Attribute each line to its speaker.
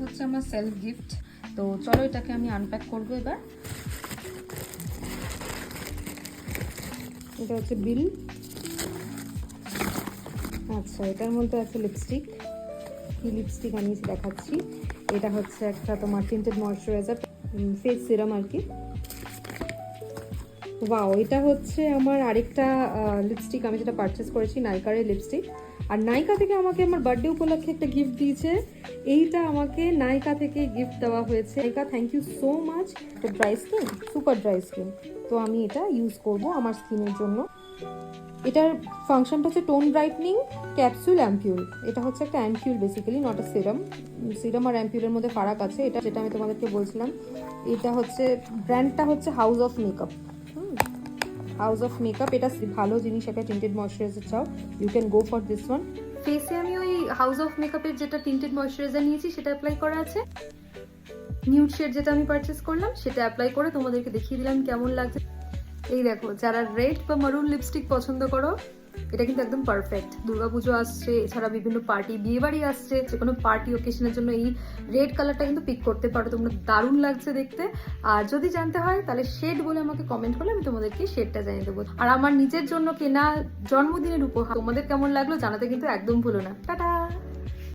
Speaker 1: হচ্ছে আমার self gift. তো চলো এটাকে আমি আনপ্যাক করবো এবার। এটা হচ্ছে বিল। আচ্ছা, এটার মধ্যে আছে লিপস্টিক। কি লিপস্টিক আনিয়েছি দেখাচ্ছি। এটা হচ্ছে একটা তোমার টিন্টেড ময়শ্চারাইজার, ফেস সিরাম আর কি। ওয়াও, এটা হচ্ছে আমার আরেকটা লিপস্টিক আমি যেটা পারচেস করেছি, নাইকারের লিপস্টিক। আর নাইকা থেকে আমাকে আমার বার্থডে উপলক্ষে একটা গিফট দিয়েছে। এইটা আমাকে নাইকা থেকে গিফট দেওয়া হয়েছে। নাইকা, থ্যাংক ইউ সো মাচ। এটা dry skin, super dry skin, তো আমি এটা ইউজ করব আমার স্কিনের জন্য। এটার ফাংশনটা হচ্ছে টোন ব্রাইটনিং ক্যাপসুল অ্যাম্পিউল। এটা হচ্ছে একটা ampoule basically, not a serum. Serum আর অ্যাম্পিউলের মধ্যে ফারাক আছে, এটা যেটা আমি তোমাদেরকে বলছিলাম। এটা হচ্ছে ব্র্যান্ডটা হচ্ছে House of Makeup. House of Makeup, এটা ভালো জিনিস, একটা টিন্টেড ময়শ্চারাইজার চাও, you can go for this one. ফেসে আমি ওই হাউস অফ মেকআপের যেটা টিন্টেড ময়শ্চারাইজার নিয়েছি সেটা অ্যাপ্লাই করা আছে। নিউড শেড যেটা আমি পারচেস করলাম সেটা অ্যাপ্লাই করে তোমাদেরকে দেখিয়ে দিলাম কেমন লাগছে। এই দেখো, যারা রেড বা মারুন লিপস্টিক পছন্দ করো, এটা কিন্তু একদম পারফেক্ট। দুর্গাপুজো আসছে, এছাড়া বিভিন্ন পার্টি, বিয়ে বাড়ি আসছে, যে কোনো পার্টি ওকেশনের জন্য এই রেড কালারটা কিন্তু পিক করতে পারো তোমরা, দারুণ লাগছে দেখতে। আর যদি জানতে হয় তাহলে শেড বলে আমাকে কমেন্ট করলে আমি তোমাদেরকে শেডটা জানিয়ে দেবো। আর আমার নিজের জন্য কেনা জন্মদিনের উপহার তোমাদের কেমন লাগলো জানাতে কিন্তু একদম ভুলো না। টাটা।